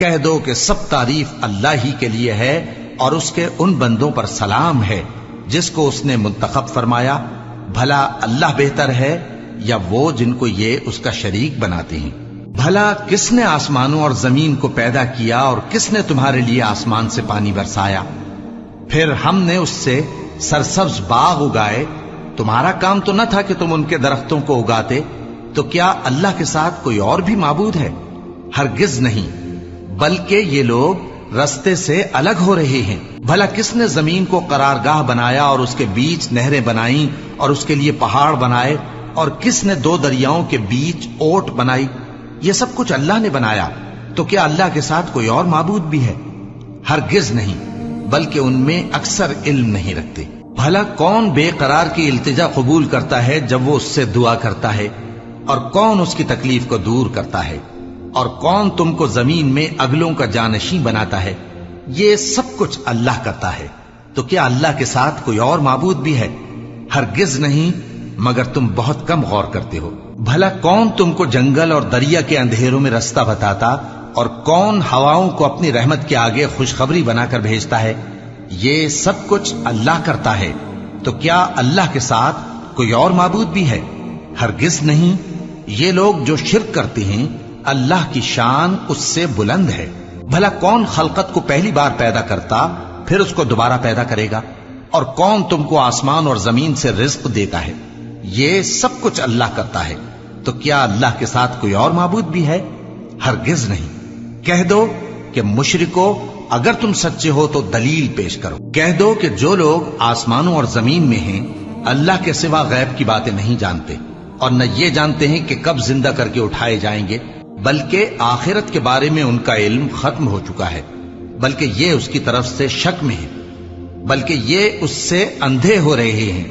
کہہ دو کہ سب تعریف اللہ ہی کے لیے ہے اور اس کے ان بندوں پر سلام ہے جس کو اس نے منتخب فرمایا. بھلا اللہ بہتر ہے یا وہ جن کو یہ اس کا شریک بناتے ہیں؟ بھلا کس نے آسمانوں اور زمین کو پیدا کیا اور کس نے تمہارے لیے آسمان سے پانی برسایا؟ پھر ہم نے اس سے سرسبز باغ اگائے. تمہارا کام تو نہ تھا کہ تم ان کے درختوں کو اگاتے. تو کیا اللہ کے ساتھ کوئی اور بھی معبود ہے؟ ہرگز نہیں، بلکہ یہ لوگ رستے سے الگ ہو رہے ہیں. بھلا کس نے زمین کو قرارگاہ بنایا اور اس کے بیچ نہریں بنائیں اور اس کے لیے پہاڑ بنائے، اور کس نے دو دریاؤں کے بیچ اوٹ بنائی؟ یہ سب کچھ اللہ نے بنایا. تو کیا اللہ کے ساتھ کوئی اور معبود بھی ہے؟ ہرگز نہیں، بلکہ ان میں اکثر علم نہیں رکھتے. بھلا کون بے قرار کی التجا قبول کرتا ہے جب وہ اس سے دعا کرتا ہے، اور کون اس کی تکلیف کو دور کرتا ہے، اور کون تم کو زمین میں اگلوں کا جانشین بناتا ہے؟ یہ سب کچھ اللہ کرتا ہے. تو کیا اللہ کے ساتھ کوئی اور معبود بھی ہے؟ ہرگز نہیں، مگر تم بہت کم غور کرتے ہو. بھلا کون تم کو جنگل اور دریا کے اندھیروں میں رستہ بتاتا، اور کون ہواؤں کو اپنی رحمت کے آگے خوشخبری بنا کر بھیجتا ہے؟ یہ سب کچھ اللہ کرتا ہے. تو کیا اللہ کے ساتھ کوئی اور معبود بھی ہے؟ ہرگز نہیں. یہ لوگ جو شرک کرتے ہیں اللہ کی شان اس سے بلند ہے. بھلا کون خلقت کو پہلی بار پیدا کرتا پھر اس کو دوبارہ پیدا کرے گا؟ اور کون تم کو آسمان اور زمین سے رزق دیتا ہے؟ یہ سب کچھ اللہ کرتا ہے. تو کیا اللہ کے ساتھ کوئی اور معبود بھی ہے؟ ہرگز نہیں. کہہ دو کہ مشرکو، اگر تم سچے ہو تو دلیل پیش کرو. کہہ دو کہ جو لوگ آسمانوں اور زمین میں ہیں اللہ کے سوا غیب کی باتیں نہیں جانتے، اور نہ یہ جانتے ہیں کہ کب زندہ کر کے اٹھائے جائیں گے، بلکہ آخرت کے بارے میں ان کا علم ختم ہو چکا ہے، بلکہ یہ اس کی طرف سے شک میں ہے، بلکہ یہ اس سے اندھے ہو رہے ہیں.